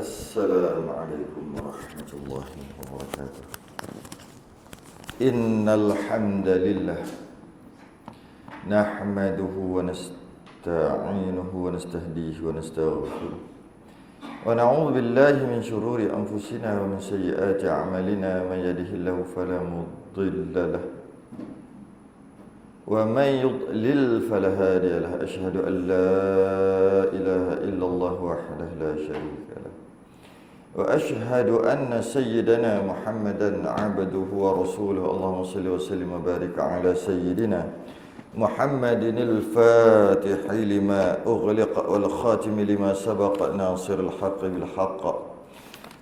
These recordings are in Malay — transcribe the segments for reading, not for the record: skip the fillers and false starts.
Assalamualaikum warahmatullahi wabarakatuh. Innal hamdalillah nahmaduhu wa nasta'inuhu wa nastahdihi wa nastaghfiruh. Wa na'udzu billahi min shururi anfusina wa min sayyiati a'malina. Man yahdihillahu fala mudilla lahu wa man yudlil fala hadiya lahu. Asyhadu an la ilaha illallah wahdahu la syarika lahu wa ashhadu anna sayyidana Muhammadan abduhu wa rasuluhu. Allahumma salli wa sallim wa barik ala sayyidina Muhammadin al-fatihi lima ughliqa wal khatimi lima sabaqa nasiril haqqi bil haqq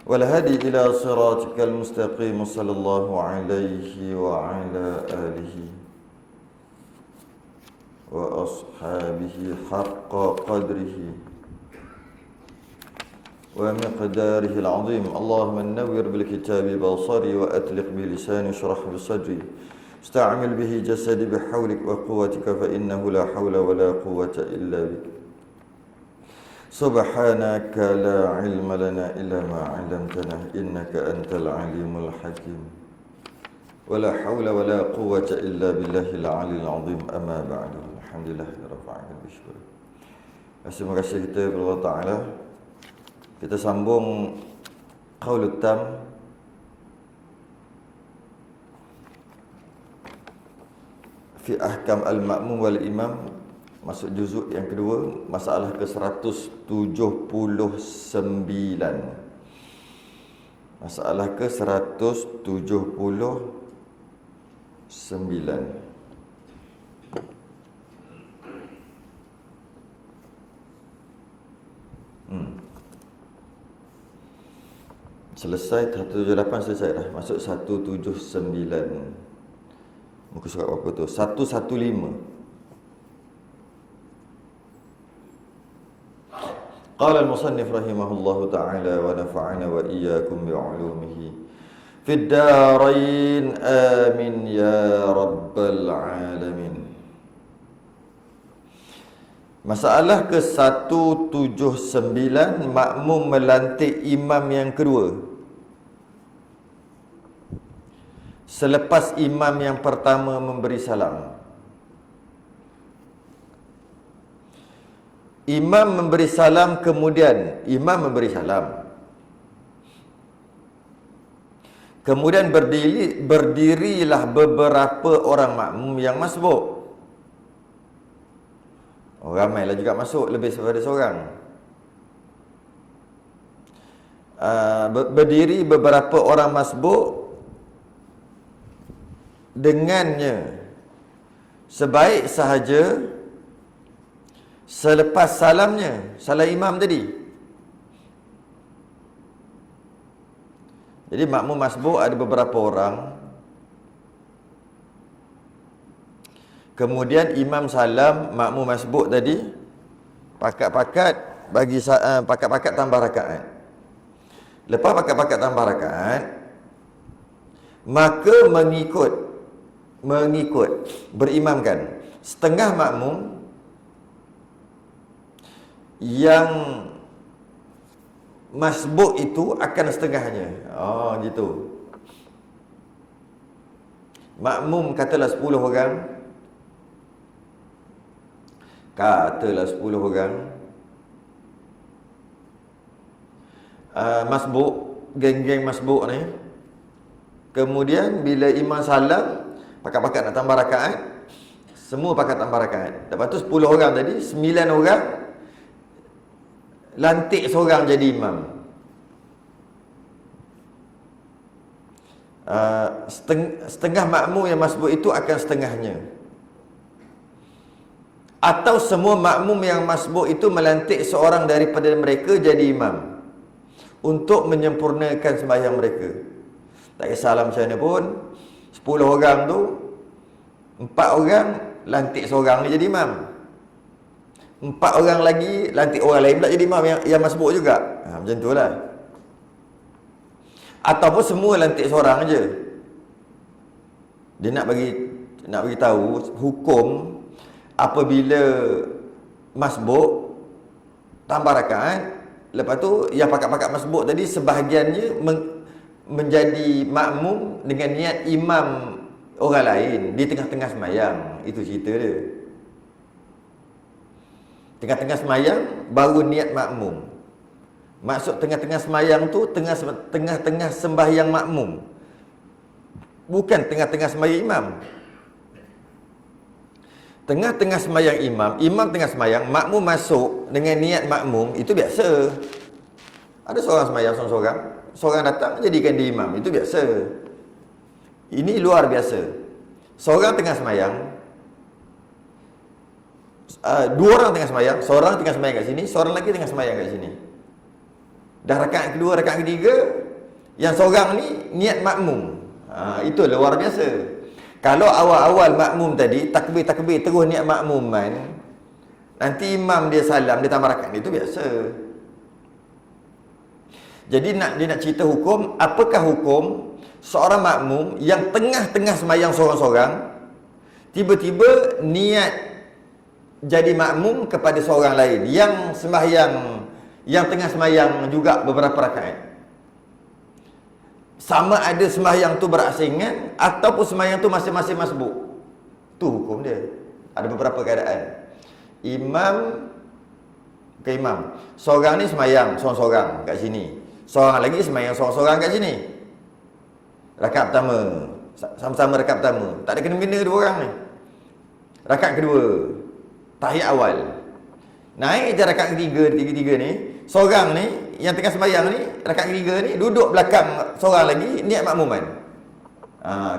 wal hadi ila siratikal mustaqim. Sallallahu alaihi wa ala alihi wa ashabihi haqqa qadrihi wa miqdarihi al-azim. Allahumma nawwir bil kitabi basari wa atliq bi lisani shrah bi sadri ista'mil bihi jasadi bi hawlik wa quwwatika fa innahu la hawla wa la quwwata illa bik. Subhanaka la ilma lana illa ma 'allamtana innaka antal alimul hakim. Wa la hawla wa la quwwata illa billahil 'aliyyil 'azim. Amma ba'du. Alhamdulillah rabbil alamin. Terima kasih kita kepada Allah Taala. Kita sambung Qaulut Tam fi ahkam al-ma'mum wal imam, masuk juzuk yang kedua, masalah ke-179. Masalah ke-179. Selesai 178, selesai dah. Masuk 179. Muka surat berapa tu? 115. Qala al-musannif rahimahullahu ta'ala wa nafa'ana wa iyyakum bi'ulumihi fid darain amin ya rabbal alamin. Masalah ke-179, makmum melantik imam yang kedua selepas imam yang pertama memberi salam. Imam memberi salam, kemudian imam memberi salam, kemudian berdirilah beberapa orang makmum yang masbuk. Oh, ramailah juga masuk, lebih daripada seorang. Berdiri beberapa orang masbuk dengannya sebaik sahaja selepas salamnya, salam imam tadi. Jadi makmum masbuk ada beberapa orang, kemudian imam salam, makmum masbuk tadi pakat-pakat bagi pakat-pakat tambah rakaat. Lepas pakat-pakat tambah rakaat, maka mengikut berimamkan setengah makmum yang masbuk itu akan setengahnya. Oh, gitu. Makmum katalah 10 orang. Katalah 10 orang. Masbuk, geng-geng masbuk ni. Kemudian bila imam salam, pakat-pakat nak tambah rakaat, semua pakat tambah rakaat. Lepas tu 10 orang tadi, 9 orang lantik seorang jadi imam. Setengah makmum yang masbuk itu akan setengahnya. Atau semua makmum yang masbuk itu melantik seorang daripada mereka jadi imam untuk menyempurnakan sembahyang mereka. Tak kisahlah macam mana pun, 10 orang tu 4 orang lantik seorang ni jadi imam, 4 orang lagi lantik orang lain pula jadi imam yang masbuk juga. Macam tu lah. Ataupun semua lantik seorang aja. Dia nak bagi tahu hukum apabila masbuk tambah rakaat, Lepas tu yang pakat-pakat masbuk tadi sebahagiannya menjadi makmum dengan niat imam orang lain di tengah-tengah semayang. Itu cerita dia. Tengah-tengah semayang baru niat makmum. Maksud tengah-tengah semayang tu tengah-tengah sembahyang makmum, bukan tengah-tengah sembahyang imam. Tengah-tengah sembahyang imam tengah sembahyang, makmum masuk dengan niat makmum, itu biasa. Ada seorang sembahyang seorang datang jadikan dia imam, itu biasa. Ini luar biasa. Seorang tengah sembahyang, dua orang tengah sembahyang, seorang tengah sembahyang kat sini, seorang lagi tengah sembahyang kat sini. Dah rakaat kedua, rakaat ketiga, yang seorang ni niat makmum. Itu luar biasa. Kalau awal-awal makmum tadi takbir-takbir terus niat makmuman, nanti imam dia salam, dia tambah rakaat, itu biasa. Jadi dia nak cerita hukum, apakah hukum seorang makmum yang tengah-tengah sembahyang seorang-seorang tiba-tiba niat jadi makmum kepada seorang lain yang sembahyang, yang tengah sembahyang juga beberapa rakaat. Sama ada sembahyang tu berasingan ataupun sembahyang tu masing-masing masbuk. Tu hukum dia. Ada beberapa keadaan. Imam. Seorang ni sembahyang seorang-seorang kat sini. Seorang lagi sembahyang seorang-seorang kat sini. Rakaat pertama, sama-sama rakaat pertama. Tak ada kena-mengena dua orang ni. Rakaat kedua, tahiyat awal. Naik je rakaat ketiga ni. Seorang ni yang tengah sembahyang ni, rakaat ketiga ni duduk belakang seorang lagi niat makmuman.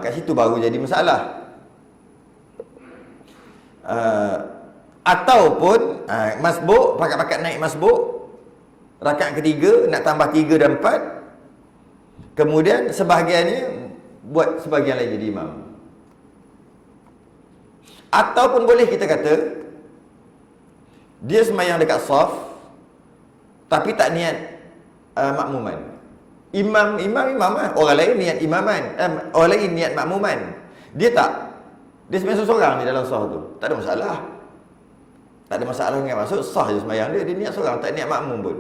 Kat situ baru jadi masalah. Ataupun masbuk, pakat-pakat naik masbuk, rakaat ketiga nak tambah 3 dan 4. Kemudian sebahagiannya buat sebahagian lain jadi imam. Ataupun boleh kita kata dia sembahyang dekat saf tapi tak niat makmuman. Imam lah. Orang lain niat imaman, orang lain niat makmuman. Dia tak. Dia sembahyang seorang ni dalam saf tu. Tak ada masalah. Tak ada masalah dengan maksud sah je sembahyang dia niat seorang, tak niat makmum pun.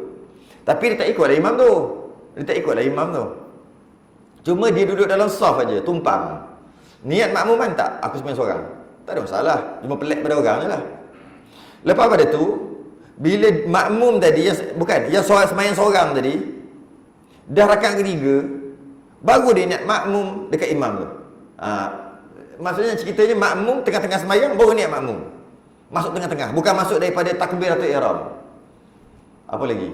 Tapi dia tak ikutlah imam tu. Cuma dia duduk dalam saf aja, tumpang. Niat makmuman tak? Aku sembahyang seorang. Tak ada masalah. Cuma pelik pada orang je lah. Lepas pada tu, bila makmum tadi, yang sembahyang seorang tadi, dah rakaat ketiga, baru dia niat makmum dekat imam tu. Maksudnya ceritanya makmum tengah-tengah sembahyang baru niat makmum. Masuk tengah-tengah, bukan masuk daripada takbiratul ihram. Apa lagi?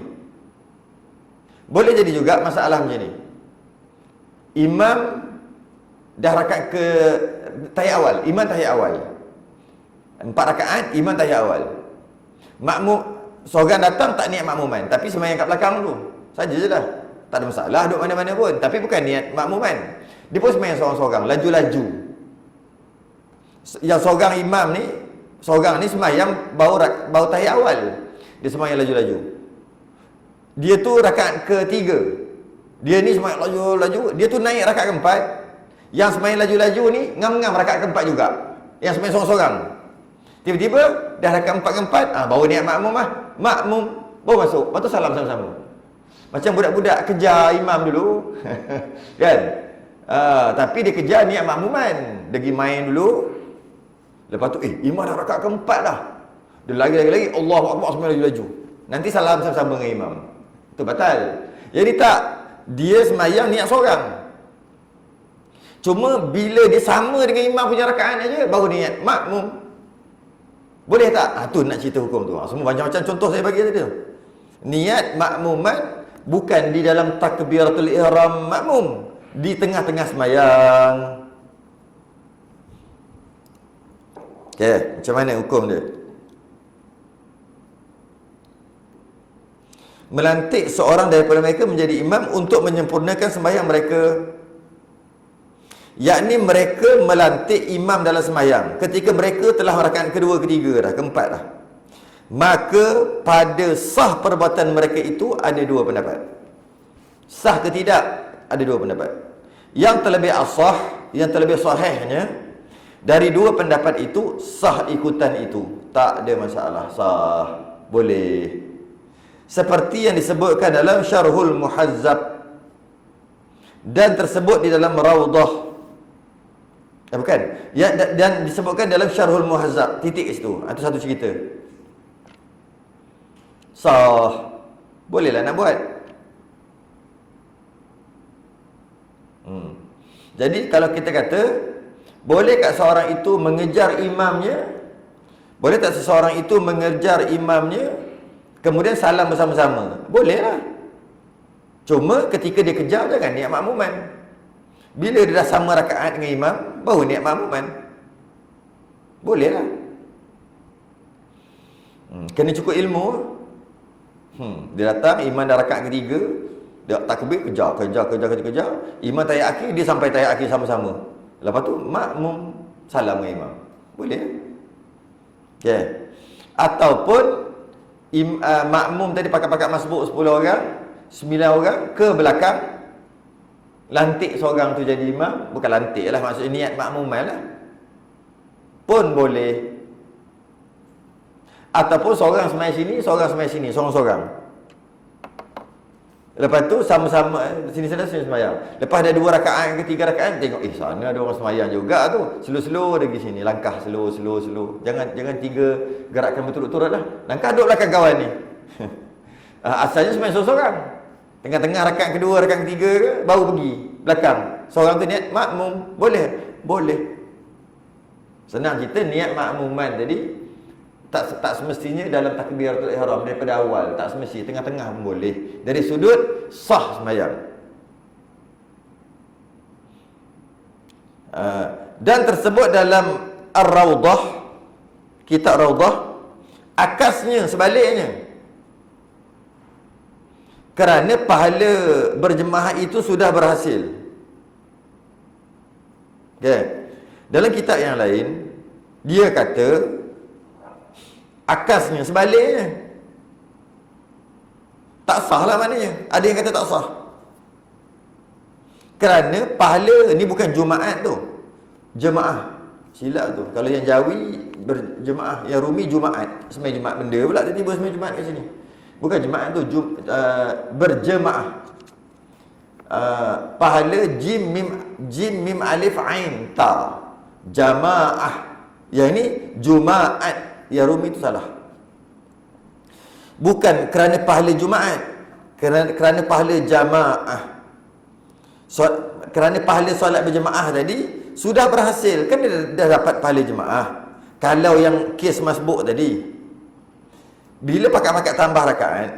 Boleh jadi juga masalah macam ni. Imam dah rakaat ke tahiyat awal, imam tahiyat awal. 4 rakaat, imam tahiyat awal. Makmum seorang datang tak niat makmuman, tapi sembahyang kat belakang tu. Saja je lah. Tak ada masalah duduk mana-mana pun, tapi bukan niat makmuman. Dia pun sembahyang seorang-seorang, laju-laju. Yang seorang ni sembahyang baru tahiyat awal. Dia sembahyang laju-laju. Dia tu rakaat ketiga. Dia ni sembahyang laju-laju, dia tu naik rakaat keempat. Yang sembahyang laju-laju ni ngam-ngam rakaat keempat juga. Yang sembahyang seorang-seorang. Tiba-tiba dah rakaat keempat, baru niat makmum lah. Makmum baru masuk, lepas tu salam sama-sama. Macam budak-budak kejar imam dulu. Kan? Tapi dia kejar niat makmuman. Dia pergi main dulu. Lepas tu imam dah rakaat keempat dah. Dia lagi Allahu Akbar sembahyang laju-laju. Nanti salam sama-sama dengan imam. Itu batal. Jadi tak, dia sembahyang niat seorang. Cuma bila dia sama dengan imam punya rakaat aja baru niat makmum. Boleh tak? Tu nak cerita hukum tu. Semua macam-macam contoh saya bagi tadi tu. Niat makmuman bukan di dalam takbiratul ihram makmum, di tengah-tengah sembahyang. Okey, macam mana hukum dia? Melantik seorang daripada mereka menjadi imam untuk menyempurnakan sembahyang mereka, yakni mereka melantik imam dalam sembahyang ketika mereka telah rakaat kedua, ketiga dah, keempat dah. Maka pada sah perbuatan mereka itu ada dua pendapat. Sah ke tidak? Ada dua pendapat. Yang terlebih asah, yang terlebih sahihnya dari dua pendapat itu, sah ikutan itu. Tak ada masalah, sah, boleh. seperti yang disebutkan dalam Syarhul Muhazzab dan tersebut di dalam Rawdah. Bukan. Ya, dan disebutkan dalam Syarhul Muhazzab. Titik kat situ. Itu satu cerita. Sah. Bolehlah nak buat. Jadi kalau kita kata, boleh tak seorang itu mengejar imamnya? Boleh tak seseorang itu mengejar imamnya, kemudian salam bersama-sama? Boleh lah. Cuma ketika dia kejar, jangan niat makmuman. Bila dia dah sama rakaat dengan imam, baru niat makmuman. Boleh lah. Kena cukup ilmu. Dia datang, imam dah rakaat ketiga, dia takbir, kejar. Imam tahyat akhir, dia sampai tahyat akhir sama-sama. Lepas tu makmum salam dengan imam. Boleh. Okay. Ataupun makmum tadi pakat-pakat masbuk 10 orang, 9 orang ke belakang, lantik seorang tu jadi imam. Bukan lantik lah, maksudnya niat makmuman lah, pun boleh. Ataupun seorang semai sini, seorang semai sini, seorang-seorang. Lepas tu sama-sama sini-sana sembahyang. Lepas ada 2 rakaat ke 3 rakaat, tengok sana ada orang sembahyang juga tu. Slow-slow dia pergi sini, langkah slow. Jangan 3 gerakan berturut-turut lah. Langkah duduk belakang kawan ni. Asalnya sembahyang seorang-seorang. Tengah-tengah rakaat kedua, rakaat ketiga ke, baru pergi belakang. Seorang tu niat makmum, boleh. Senang cerita, niat makmuman tadi tak semestinya dalam takbiratul ihram daripada awal, tak semesti, tengah-tengah pun boleh. Dari sudut sah sembahyang. Dan tersebut dalam Ar-Rawdah, kitab Rawdah, akasnya sebaliknya. Kerana pahala berjemaah itu sudah berhasil. Okay. Dalam kitab yang lain, dia kata akasnya sebaliknya. Tak sah lah maknanya. Ada yang kata tak sah. Kerana pahala ni bukan Jumaat tu, jemaah. Silap tu. Kalau yang Jawi berjemaah, yang Rumi Jumaat, semai Jumaat benda pula tiba-tiba semai Jumaat kat sini. Bukan jemaah tu, berjemaah. Pahala jim mim alif ain ta. Jamaah. Yang ni Jumaat. Ya, Rumi itu salah. Bukan kerana pahala Jumaat, kerana pahala jamaah. Kerana pahala solat berjemaah tadi sudah berhasil, kan dia dah dapat pahala jemaah. Kalau yang kes masbuk tadi, bila pakat-pakat tambah rakaat,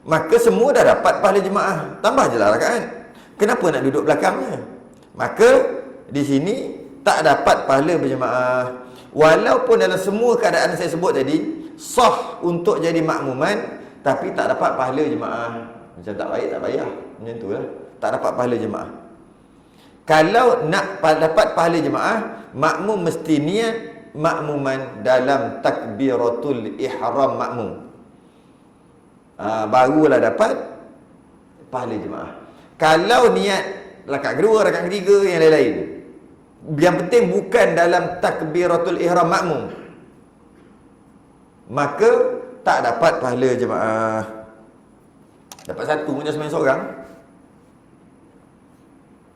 maka semua dah dapat pahala jemaah, tambah je lah rakaat. Kenapa nak duduk belakangnya? Maka di sini tak dapat pahala berjemaah. Walaupun dalam semua keadaan saya sebut tadi sah untuk jadi makmuman, tapi tak dapat pahala jemaah. Macam tak baik, tak payah. Macam tu lah. Tak dapat pahala jemaah. Kalau nak dapat pahala jemaah, makmum mesti niat makmuman dalam takbiratul ihram makmum. Barulah dapat pahala jemaah. Kalau niat rakaat kedua, rakaat ketiga, yang lain-lain, yang penting bukan dalam takbiratul ihram makmum, maka tak dapat pahala jemaah. Dapat satu punya sembahyang seorang.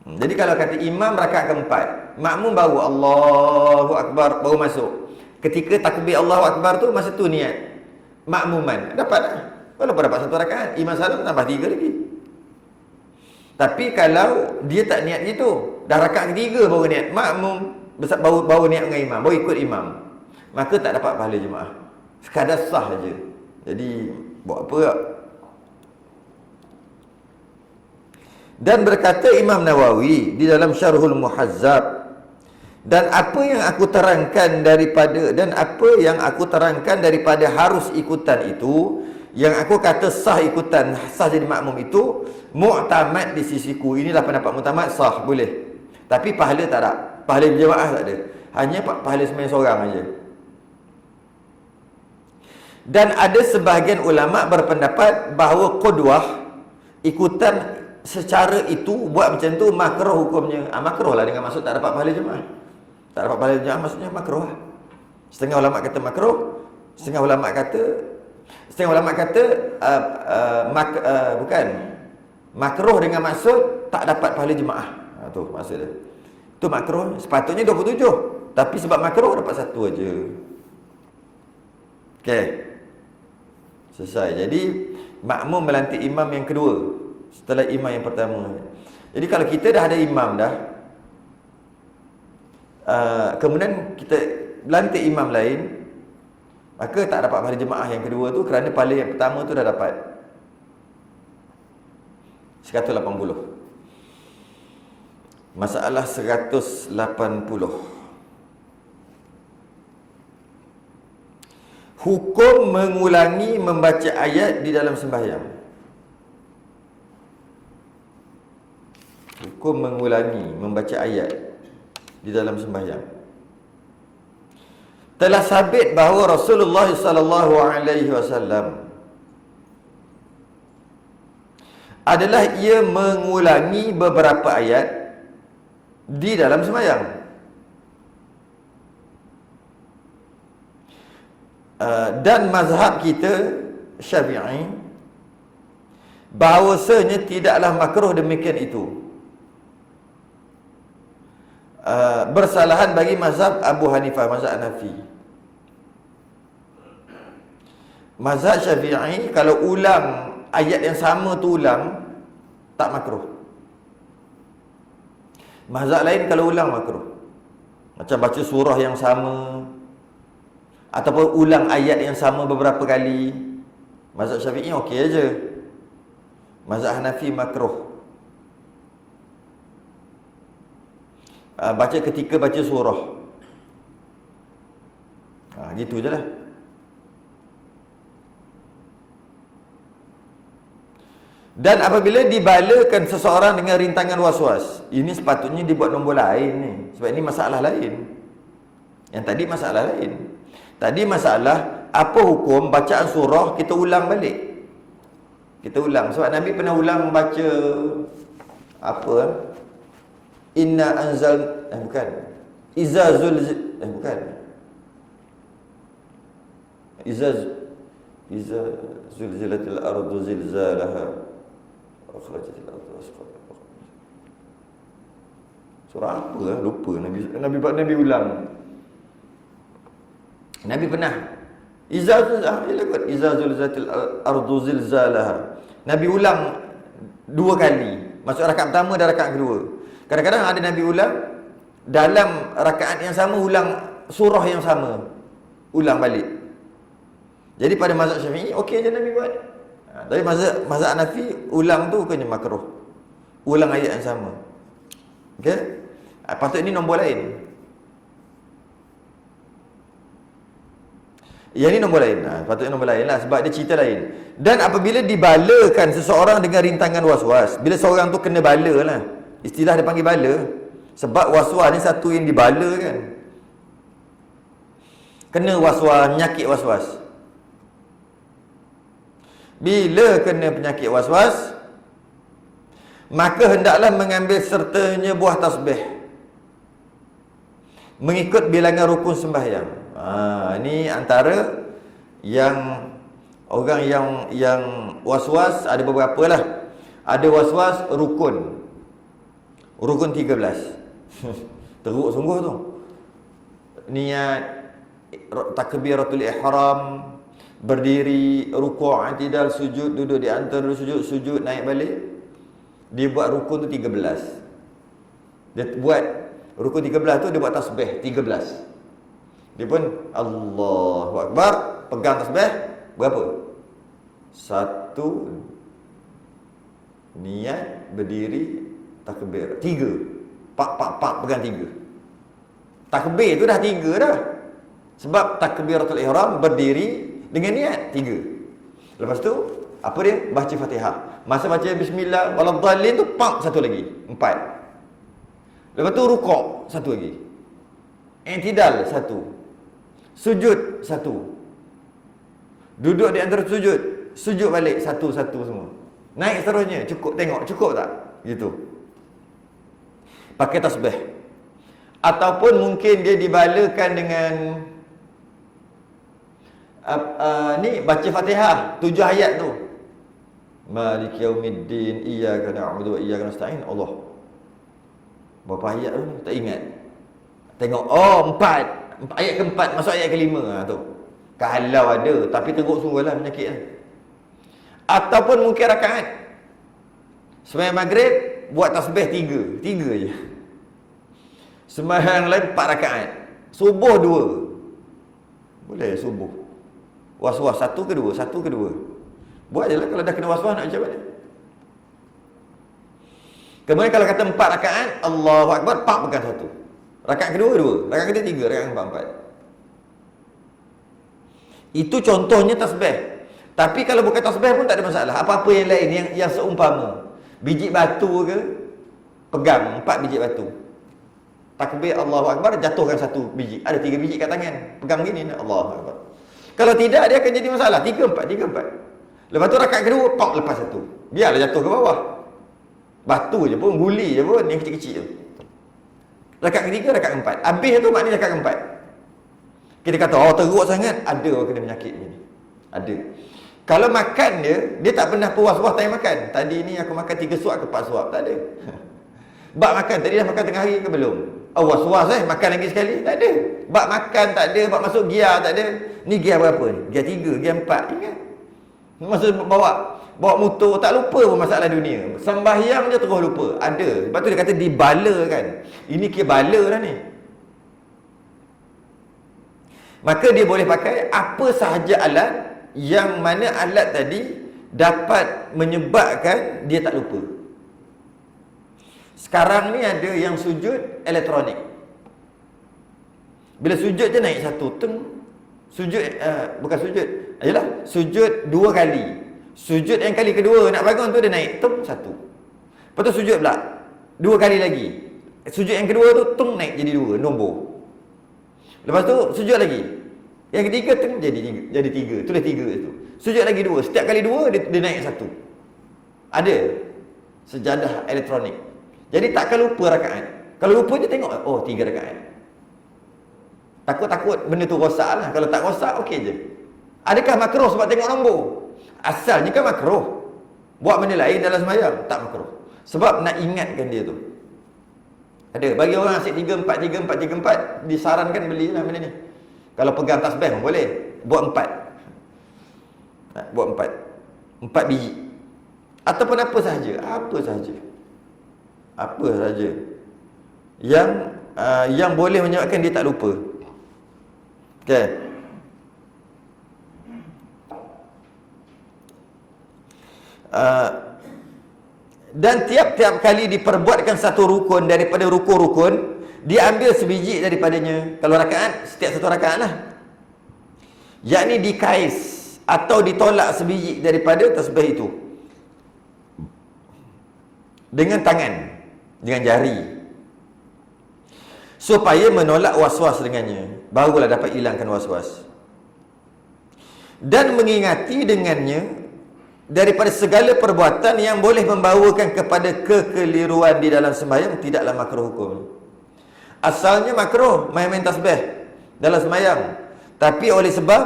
Jadi kalau kata imam rakaat keempat, makmum baru Allahu Akbar, baru masuk. Ketika takbir Allahu Akbar tu, masa tu niat makmuman, dapat tak? Walaupun dapat satu rakaat, imam salam tambah 3 lagi. Tapi kalau dia tak niat gitu, dah rakaat ketiga baru niat makmum, baru niat dengan imam, baru ikut imam, maka tak dapat pahala jemaah. Sekadar sah saja. Jadi buat apa tak? Dan berkata Imam Nawawi di dalam Syarhul Muhazzab, dan apa yang aku terangkan daripada harus ikutan itu, yang aku kata sah ikutan, sah jadi makmum itu, mu'tamad di sisiku. Inilah pendapat mu'tamad, sah, boleh. Tapi pahala tak ada. Pahala berjemaah tak ada. Hanya pahala sembahyang seorang saja. Dan ada sebahagian ulama berpendapat bahawa qudwah, ikutan secara itu, buat macam tu makruh hukumnya. Makruh lah dengan maksud tak dapat pahala jemaah. Tak dapat pahala jemaah maksudnya makruh lah. Setengah ulama kata makruh, setengah ulama kata Setengah ulama kata bukan makruh dengan maksud tak dapat pahala jemaah. Tu maksud dia. Tu makruh, sepatutnya 27, tapi sebab makruh dapat satu aja. Okey. Selesai. Jadi makmum melantik imam yang kedua setelah imam yang pertama. Jadi kalau kita dah ada imam dah, kemudian kita lantik imam lain, maka tak dapat pahala jemaah yang kedua tu kerana pahala yang pertama tu dah dapat 180. Masalah 180. Hukum mengulangi membaca ayat di dalam sembahyang. Hukum mengulangi membaca ayat di dalam sembahyang. Telah sabit bahawa Rasulullah sallallahu alaihi wasallam adalah ia mengulangi beberapa ayat di dalam sembahyang. Dan mazhab kita Syafi'i bahawasanya tidaklah makruh demikian itu. Bersalahan bagi mazhab Abu Hanifah, mazhab Hanafi. Mazhab Syafi'i kalau ulang ayat yang sama tu ulang tak makruh. Mazhab lain kalau ulang makruh. Macam baca surah yang sama ataupun ulang ayat yang sama beberapa kali. Mazhab Syafi'i okey aja. Mazhab Hanafi makruh. Baca ketika baca surah. Gitu je lah. Dan apabila dibalakan seseorang dengan rintangan was-was, ini sepatutnya dibuat nombor lain ni. Sebab ini masalah lain. Yang tadi masalah lain. Tadi masalah apa hukum bacaan surah kita ulang balik. Kita ulang. Sebab Nabi pernah ulang baca apa? Inna anzal bukan. Iza bukan. Iza zulzilatil ardu zilzalaha wa akhrajatil ardu asqalaha. Surah apa lah? Lupa Nabi ulang. Nabi pernah Iza zulzilatil ardu zilzalaha. Nabi ulang 2 kali. Masuk rakaat pertama dan rakaat kedua. Kadang-kadang ada Nabi ulang dalam rakaat yang sama, ulang surah yang sama, ulang balik. Jadi pada mazhab Syafi'i okey je Nabi buat. Tapi mazhab Hanafi ulang tu bukannya makruh. Ulang ayat yang sama. Okey? Patut ini nombor lain. Yang ni nombor lain. Patutnya nombor lain lah sebab dia cerita lain. Dan apabila dibalakan seseorang dengan rintangan was-was, bila seorang tu kena bala lah. Istilah dia panggil bala. Sebab was-was ni satu yang dibala kan. Kena was-was, penyakit was-was. Bila kena penyakit was-was, maka hendaklah mengambil sertanya buah tasbih mengikut bilangan rukun sembahyang. Ini antara yang orang yang was-was ada beberapa lah. Ada was-was rukun 13. Teruk sungguh tu. Niat takbiratul ihram, berdiri, rukuk, i'tidal, sujud, duduk di antara sujud, naik balik. Dia buat rukun tu 13. Dia buat rukun 13 tu dia buat tasbih 13. Dia pun Allahu Akbar, pegang tasbih berapa? 1, niat, berdiri, takbir 3. Pak pegang 3. Takbir tu dah 3 dah. Sebab takbiratul ihram, berdiri dengan niat 3. Lepas tu apa dia? Baca Fatihah. Masa baca bismillah waladdallin tu satu lagi 4. Lepas tu rukuk satu lagi. I'tidal 1. Sujud 1. Duduk di antara sujud balik satu-satu semua. Naik seterusnya, cukup tak? Gitu. Pakai tasbih. Ataupun mungkin dia dibalakan dengan Ni baca Fatihah 7 ayat tu. Maliki yaumiddin, iyyaka na'budu wa iyyaka nasta'in. Allah. Berapa ayat tu? Tak ingat. Tengok, oh 4. Ayat keempat masuk ayat kelima tu. Kalau ada, tapi teruk sungguhlah penyakit lah. Ataupun mungkin rakaat. Sembahyang maghrib buat tasbih 3 je. Sembahyang lain 4 rakaat. Subuh 2. Boleh subuh. Was-was 1 ke 2, 1 ke 2. Buat je lah, kalau dah kena was-was nak macam mana. Kemudian kalau kata 4 rakaat, Allahu Akbar, 4 pegang 1. Rakaat kedua 2, rakaat ketiga 3, rakaat keempat 4. Itu contohnya tasbih. Tapi kalau bukan tasbih pun tak ada masalah. Apa-apa yang lain yang seumpama. Biji batu ke, pegang 4 biji batu. Takbir Allahu Akbar, jatuhkan 1 biji. Ada 3 biji kat tangan. Pegang gini, Allahu Akbar. Kalau tidak, dia akan jadi masalah. 3-4. Lepas tu rakaat kedua, pop lepas 1. Biarlah jatuh ke bawah. Batu je pun, guli je pun, yang kecil-kecil tu. Rakaat ketiga, rakaat keempat. Habis tu maknanya rakaat keempat. Kita kata, oh teruk sangat. Ada orang kena penyakit ni. Ada. Kalau makan dia tak pernah puas-puas time makan. Tadi ni aku makan 3 suap ke 4 suap. Tak ada. Bak makan, tadi dah makan tengah hari ke belum? Was-was makan lagi sekali. Tak ada. Bak makan tak ada, bak masuk gear tak ada. Ni gear berapa ni? Gear 3, gear 4. Ingat. Masa bawa motor, tak lupa pun masalah dunia. Sembahyang je terus lupa. Ada. Lepas tu dia kata dibala kan. Ini kira bala dah ni. Maka dia boleh pakai apa sahaja alat yang mana alat tadi dapat menyebabkan dia tak lupa. Sekarang ni ada yang sujud elektronik. Bila sujud je naik 1 sujud, bukan sujud, ayolah, sujud 2 kali. Sujud yang kali kedua nak bangun tu dia naik 1. Lepas tu sujud pula 2 kali lagi. Sujud yang kedua tu naik jadi 2 nombor. Lepas tu sujud lagi. Yang ketiga jadi 3. Tulis 3 tu. Sujud lagi 2. Setiap kali 2 dia naik 1. Ada sejadah elektronik. Jadi takkan lupa rakaat. Kalau lupa je tengok, oh 3 rakaat. Takut benda tu rosak lah. Kalau tak rosak, okey je. Adakah makruh sebab tengok nombor? Asalnya kan makruh. Buat benda lain dalam sembahyang, tak makruh. Sebab nak ingatkan dia tu. Ada. Bagi orang asyik 3-4, disarankan belilah benda ni. Kalau pegang tasbih pun boleh. Buat 4. Buat 4 biji. Ataupun apa sahaja. Apa sahaja. Yang boleh menyebabkan dia tak lupa. Okay. Dan tiap-tiap kali diperbuatkan satu rukun daripada rukun-rukun, dia ambil sebiji daripadanya. Kalau rakaat, setiap satu rakaat lah. Yakni dikais atau ditolak sebiji daripada tasbih itu dengan tangan, dengan jari, supaya menolak was-was dengannya. Barulah dapat hilangkan was-was. Dan mengingati dengannya daripada segala perbuatan yang boleh membawakan kepada kekeliruan di dalam sembahyang, tidaklah makruh hukum. Asalnya makruh main-main tasbih dalam sembahyang. Tapi oleh sebab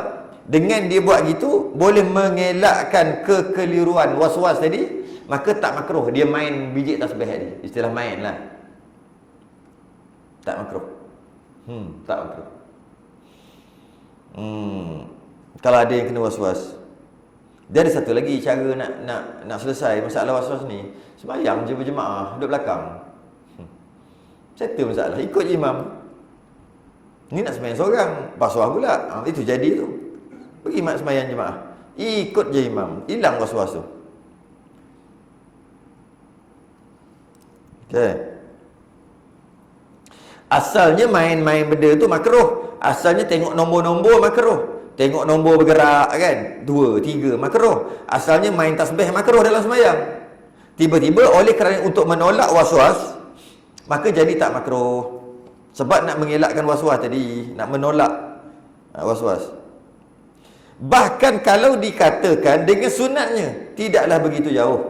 dengan dia buat gitu boleh mengelakkan kekeliruan was-was tadi, maka tak makruh dia main biji tasbih tadi. Istilah main lah. Tak makruh. Tak makruh. Kalau ada yang kena was-was. Dia ada satu lagi cara nak selesai masalah was-was ni. Sembahyang je berjemaah, duduk belakang. Settle masalah, ikut je imam. Ni nak sembahyang seorang, was-was pula. Itu jadi tu. Pergi mak sembahyang jemaah, ikut je imam, hilang was-was tu. Okay. Asalnya main-main benda tu makruh. Asalnya tengok nombor-nombor makruh. Tengok nombor bergerak kan, 2, 3 makruh. Asalnya main tasbih makruh dalam sembahyang. Tiba-tiba oleh kerana untuk menolak was-was, maka jadi tak makruh. Sebab nak mengelakkan was-was tadi, nak menolak was-was. Bahkan kalau dikatakan dengan sunatnya, tidaklah begitu jauh.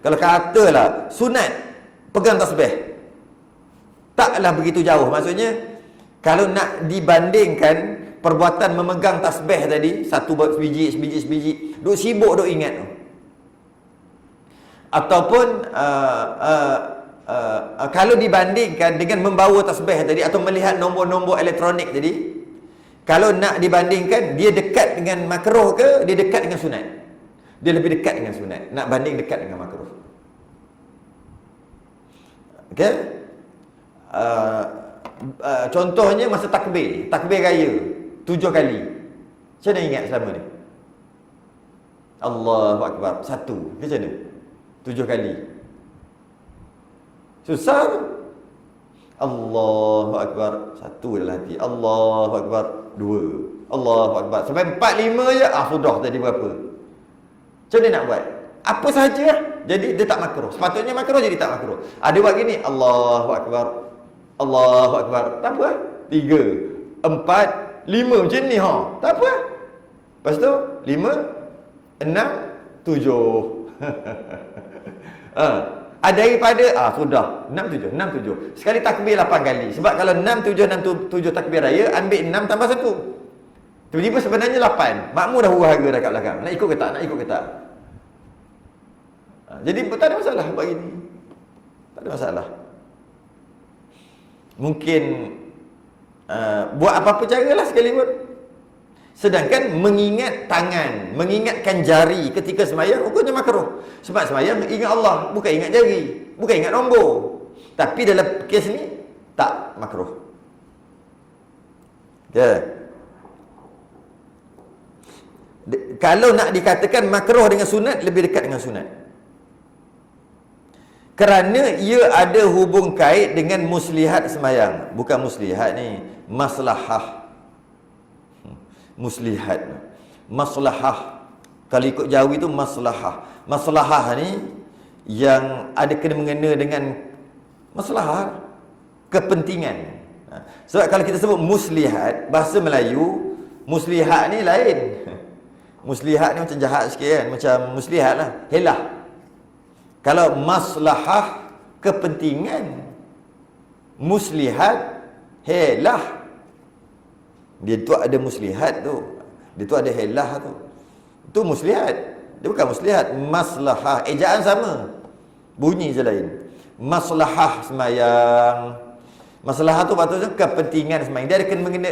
Kalau katalah sunat pegang tasbih, taklah begitu jauh. Maksudnya kalau nak dibandingkan perbuatan memegang tasbih tadi, satu sebiji, duk sibuk duk ingat tu. Ataupun kalau dibandingkan dengan membawa tasbih tadi atau melihat nombor-nombor elektronik tadi, kalau nak dibandingkan, dia dekat dengan makruh ke dia dekat dengan sunat? Dia lebih dekat dengan sunat. Nak banding dekat dengan makruh. Okey? Contohnya masa takbir raya 7 kali. Macam mana ingat selama ni? Allahu Akbar 1. Macam mana? 7 kali. Susah tu. Allahu Akbar 1 dalam hati. Allahu Akbar 2. Allahu Akbar sampai 4, 5 je. Sudah tadi berapa? Macam mana nak buat? Apa sahaja. Jadi dia tak makruh. Sepatutnya makruh jadi tak makruh. Ada buat gini, Allahu Akbar. Allahu Akbar. Tak apa. 3, 4, 5 macam ni Tak apa. Lepas tu 5, 6, 7. Daripada sudah 6, 7. Sekali takbir 8 kali. Sebab kalau 6, 7 takbir raya, ambil 6 tambah 1. Tiba-tiba sebenarnya 8. Makmum dah huru-hara dah kat belakang. Nak ikut ke tak? Nak ikut ke tak? Jadi tak ada masalah buat gini. Tak ada masalah. Mungkin buat apa-apa caralah sekalipun. Sedangkan mengingat tangan, mengingatkan jari ketika sembahyang hukumnya makruh. Sebab sembahyang ingat Allah, bukan ingat jari, bukan ingat nombor. Tapi dalam kes ni tak makruh. Kalau nak dikatakan makruh dengan sunat, lebih dekat dengan sunat. Kerana ia ada hubung kait dengan muslihat sembahyang. Bukan muslihat ni, maslahah. Muslihat, maslahah. Kalau ikut Jawi tu maslahah. Maslahah ni yang ada kena-mengena dengan maslahah, kepentingan. Sebab kalau kita sebut muslihat, bahasa Melayu, muslihat ni lain. Muslihat ni macam jahat sikit kan, macam muslihat lah, helah. Kalau maslahah, kepentingan, muslihat, helah. Dia tu ada muslihat tu. Dia tu ada helah tu. Itu muslihat. Dia bukan muslihat. Maslahah. Ejaan sama. Bunyi je lain. Maslahah semayang. Maslahah tu patutnya kepentingan sembahyang. Dia ada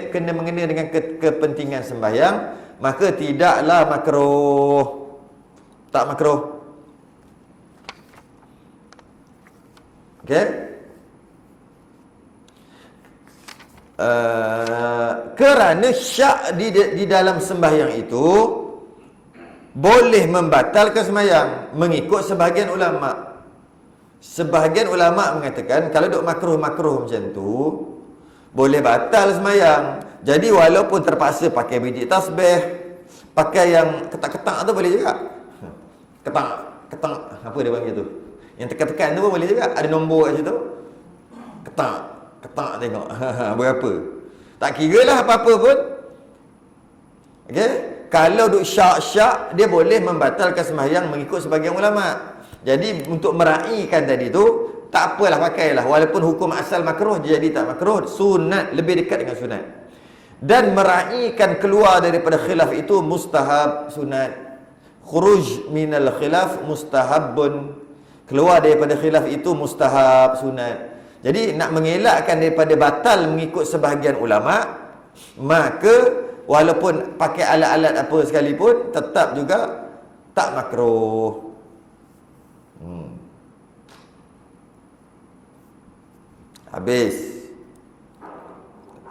kena mengena dengan kepentingan sembahyang. Maka tidaklah makruh. Tak makruh. Okey? Kerana syak di dalam sembahyang itu boleh membatalkan sembahyang mengikut sebahagian ulama. Sebahagian ulama mengatakan kalau duk makruh-makruh macam tu boleh batal sembahyang. Jadi walaupun terpaksa pakai biji tasbih, pakai yang ketak-ketak tu boleh juga. Ketak apa dia panggil tu? Yang tekan-tekan tu pun boleh juga. Ada nombor kat situ. Ketak tengok berapa. Tak kira lah apa-apa pun. Okey, kalau duk syak-syak dia boleh membatalkan sembahyang mengikut sebahagian ulama. Jadi untuk meraihkan tadi tu tak apalah, pakailah walaupun hukum asal makruh jadi tak makruh, sunat, lebih dekat dengan sunat. Dan meraihkan keluar daripada khilaf itu mustahab, sunat. Khuruj minal khilaf mustahabun. Keluar daripada khilaf itu mustahab, sunat. Jadi nak mengelakkan daripada batal mengikut sebahagian ulama, maka walaupun pakai alat-alat apa sekalipun tetap juga tak makruh. Habis.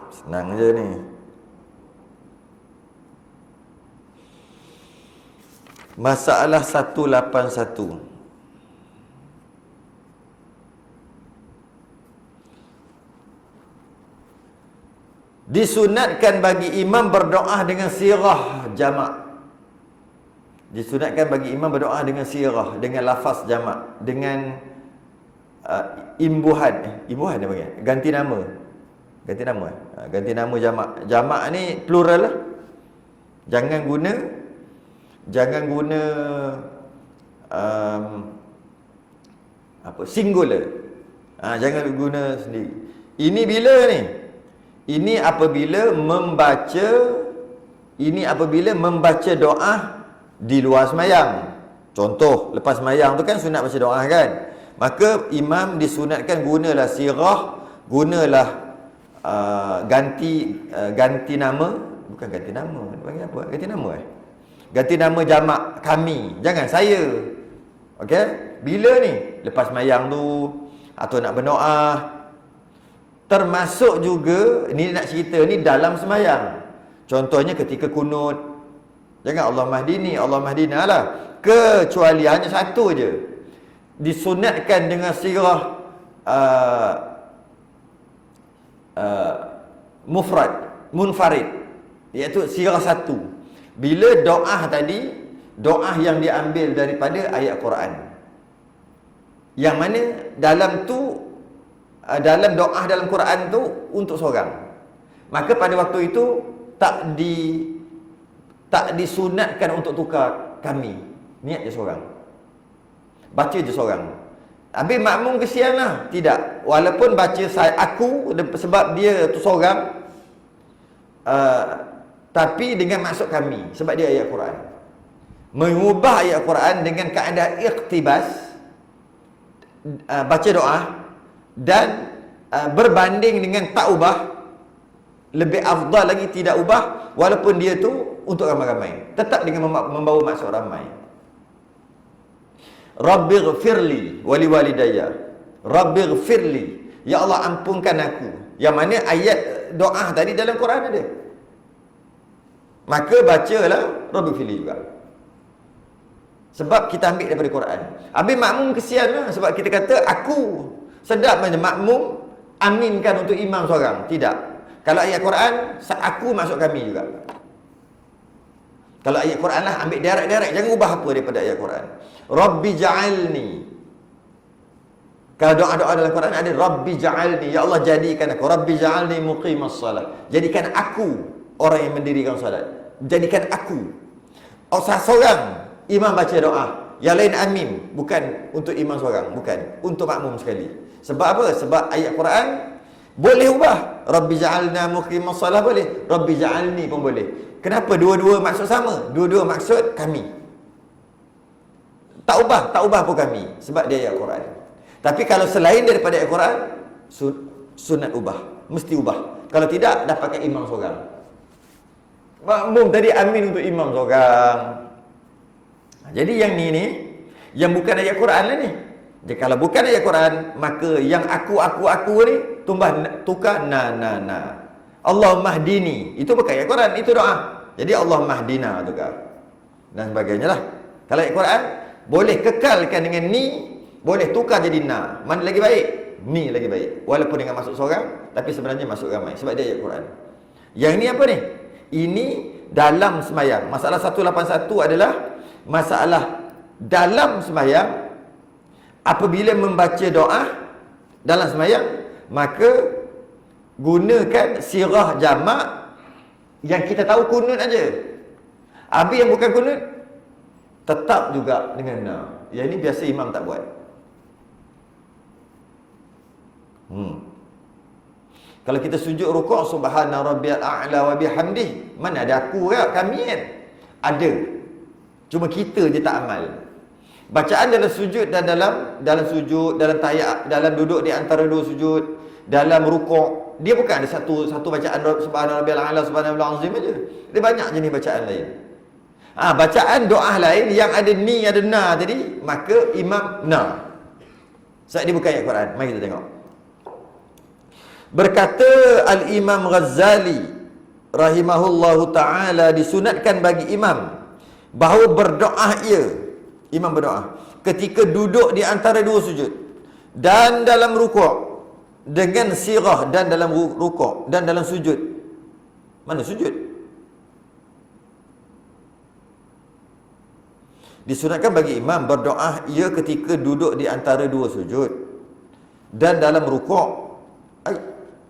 Senang je ni. Masalah 181. Disunatkan bagi imam berdoa dengan sirah jamak. Disunatkan bagi imam berdoa dengan sirah, dengan lafaz jamak, dengan imbuhan. Imbuhan dia panggil. Ganti nama. Ganti nama jamak. Jamak ni plural lah. Jangan guna singular. Jangan guna sendiri. Ini bila ni? Ini apabila membaca doa di luar semayang. Contoh, lepas semayang tu kan sunat baca doa kan. Maka imam disunatkan gunalah sirah, gunalah ganti nama, bukan ganti nama, panggil apa? Ganti nama Ganti nama jamak kami, jangan saya. Okey? Bila ni? Lepas semayang tu atau nak berdoa. Termasuk juga ni nak cerita ni dalam semayang. Contohnya ketika kunut. Jangan Allah mahdini, Allah mahdina lah. Kecuali hanya satu je. Disunatkan dengan sirah munfarid, iaitu sirah satu. Bila doa tadi, doa yang diambil daripada ayat Quran, yang mana dalam doa dalam Quran tu untuk seorang, maka pada waktu itu tak disunatkan untuk tukar kami. Niat je seorang, baca je seorang. Habis makmum kesian lah. Tidak. Walaupun baca aku sebab dia tu seorang, tapi dengan maksud kami, sebab dia ayat Quran. Mengubah ayat Quran dengan keadaan iqtibas, baca doa, dan berbanding dengan tak ubah, lebih afdal lagi tidak ubah, walaupun dia tu untuk ramai-ramai, tetap dengan membawa maksud ramai. Rabbighfirli wali walidayya, Rabbighfirli, ya Allah ampunkan aku. Yang mana ayat doa tadi dalam Quran ada, maka bacalah Rabbighfirli juga, sebab kita ambil daripada Quran. Habis makmum kesian lah, sebab kita kata aku sedap macam makmum aminkan untuk imam seorang. Tidak. Kalau ayat Quran, aku masuk kami juga. Kalau ayat Quran lah, ambil direct, jangan ubah apa daripada ayat Quran. Rabbi ja'alni. Kalau doa-doa dalam Quran ada Rabbi ja'alni, ya Allah jadikan aku. Rabbi ja'alni muqimas salat, jadikan aku orang yang mendirikan salat. Jadikan aku seorang imam baca doa, yang lain amin, bukan untuk imam seorang, bukan untuk makmum sekali. Sebab apa? Sebab ayat Quran boleh ubah. Rabbi ja'alna muqimas salat boleh, Rabbi ja'alni pun boleh. Kenapa dua-dua maksud sama? Dua-dua maksud kami. Tak ubah pun kami, sebab dia ayat Quran. Tapi kalau selain daripada ayat Quran, sunat ubah, mesti ubah. Kalau tidak, dah pakai imam seorang. Makmum tadi amin untuk imam seorang. Jadi yang ni yang bukan ayat Quran lah ni. Jadi kalau bukan ayat Quran, maka yang aku ni tukar na. Allahumma hdini, itu bukan ayat Quran, itu doa. Jadi Allahumma hdina tukar dan sebagainya lah. Kalau ayat Quran boleh kekalkan dengan ni, boleh tukar jadi na. Mana lagi baik? Ni lagi baik. Walaupun dengan masuk seorang, tapi sebenarnya masuk ramai, sebab dia ayat Quran. Yang ni apa ni? Ini dalam semayang. Masalah 181 adalah masalah dalam semayang. Apabila membaca doa dalam semayang, maka gunakan sirah jamak yang kita tahu kunut aja. Habis yang bukan kunut, tetap juga dengan na. Yang ini biasa imam tak buat. Kalau kita sujud rukuk, subhana rabbiyal a'la wa bihamdih, mana ada aku ke? Kami kan ada, cuma kita je tak amal. Bacaan dalam sujud dan dalam sujud, dalam tahiyat, dalam duduk di antara dua sujud, dalam rukuk, dia bukan ada satu bacaan subhana rabbiyal a'la, subhana rabbiyal azim aja. Dia banyak jenis bacaan lain. Bacaan doa lain yang ada ni, ada na tadi, maka imam na. Sebab dia bukan ayat Quran. Mari kita tengok. Berkata Al-Imam Ghazali rahimahullahu ta'ala, disunatkan bagi imam bahawa berdoa imam berdoa ketika duduk di antara dua sujud dan dalam rukuk dengan sirah, dan dalam rukuk dan dalam sujud. Mana sujud? Disunatkan bagi imam berdoa ketika duduk di antara dua sujud dan dalam rukuk.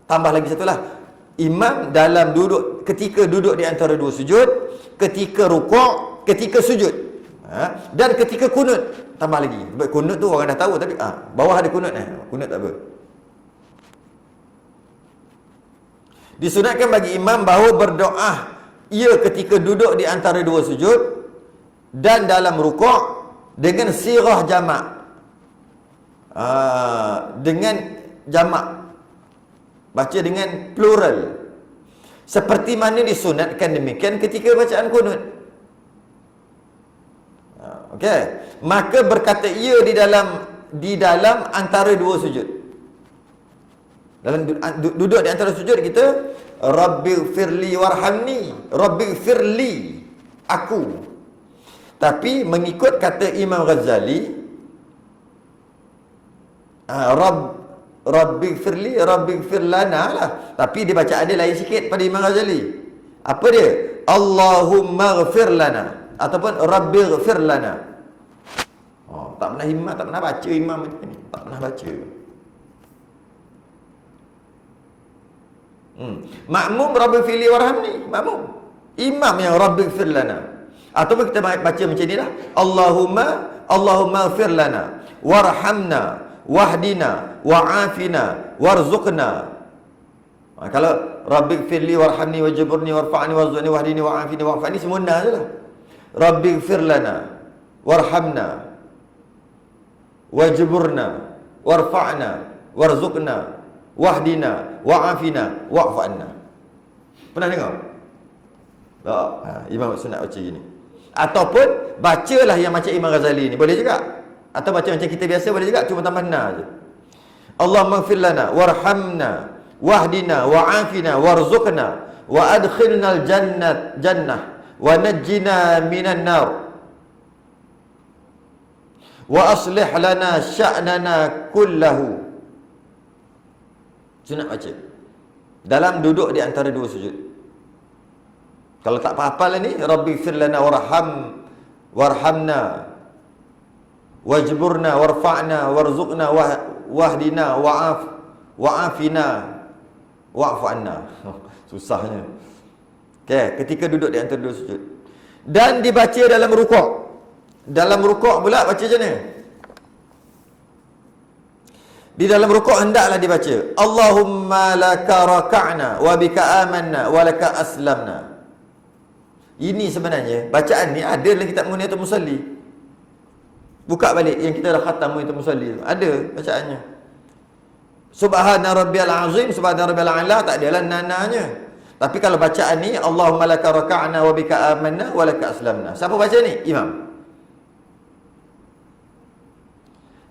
Tambah lagi satu lah, imam dalam ketika duduk di antara dua sujud, ketika rukuk, ketika sujud, dan ketika kunut. Tambah lagi, sebab kunut tu orang dah tahu, tapi bawah ada kunut, kunut tak apa. Disunatkan bagi imam bahawa berdoa ia ketika duduk di antara dua sujud dan dalam rukuk dengan sirah jamak. Dengan jamak. Baca dengan plural. Seperti mana disunatkan demikian ketika bacaan kunut. Okey. Maka berkata ia di dalam antara dua sujud. Dalam duduk di antara sujud kita, Rabbighfirli warhamni, Rabbighfirli, aku. Tapi mengikut kata Imam Ghazali, Rabbighfirli, Rabbighfir lana lah. Tapi dia bacaan dia lain sikit pada Imam Ghazali. Apa dia? Allahumma ghfir lana ataupun Rabbighfir lana. Tak pernah imam, tak pernah baca imam macam ni. Tak pernah baca. Makmum Rabbighfirli warhamni, makmum. Imam yang Rabbighfir lana. Ataupun kita baca macam ni lah. Allahumma ghfir lana warhamna wahdina wa'afina warzuqna. Kalau Rabbighfirli warhamni wajburni warfa'ni warzuqni wahdini wa'afini wa'fani, semua na je lah. Rabbighfir lana warhamna wajburna warfa'na warzuqna wahdina wa'afina wa'fa'na. Pernah dengar? Tak. Imam sunat baca gini. Ataupun bacalah yang macam Imam Ghazali ni, boleh juga. Atau baca macam kita biasa boleh juga, cuma tambah na je. Allahumma ighfir lana warhamna wahdina wa'afina warzuqna wa adkhilnal jannah wa najjina minan nar wa aslih lana sya'nana kullahu. Sunat baca dalam duduk di antara dua sujud. Kalau tak apa-apa lah ni, Rabbighfir lana warhamna wajburna warfa'na warzuqna wahdina wa'afina wa'fu anna. Susahnya. Okey, ketika duduk di antara dua sujud. Dan dibaca dalam rukuk. Dalam rukuk pula baca macam mana? Di dalam rukuk hendaklah dibaca Allahumma laka raka'na wa bika amanna wa laka aslamna. Ini sebenarnya bacaan ni ada dalam kitab Muniyatul Musalli. Buka balik yang kita dah khatam Muniyatul Musalli tu. Ada bacaannya. Subhana rabbiyal azim, subhana rabbiyal a'la, tak adalah nananya. Tapi kalau bacaan ni Allahumma laka raka'na wa bika amanna wa laka aslamna. Siapa baca ni? Imam.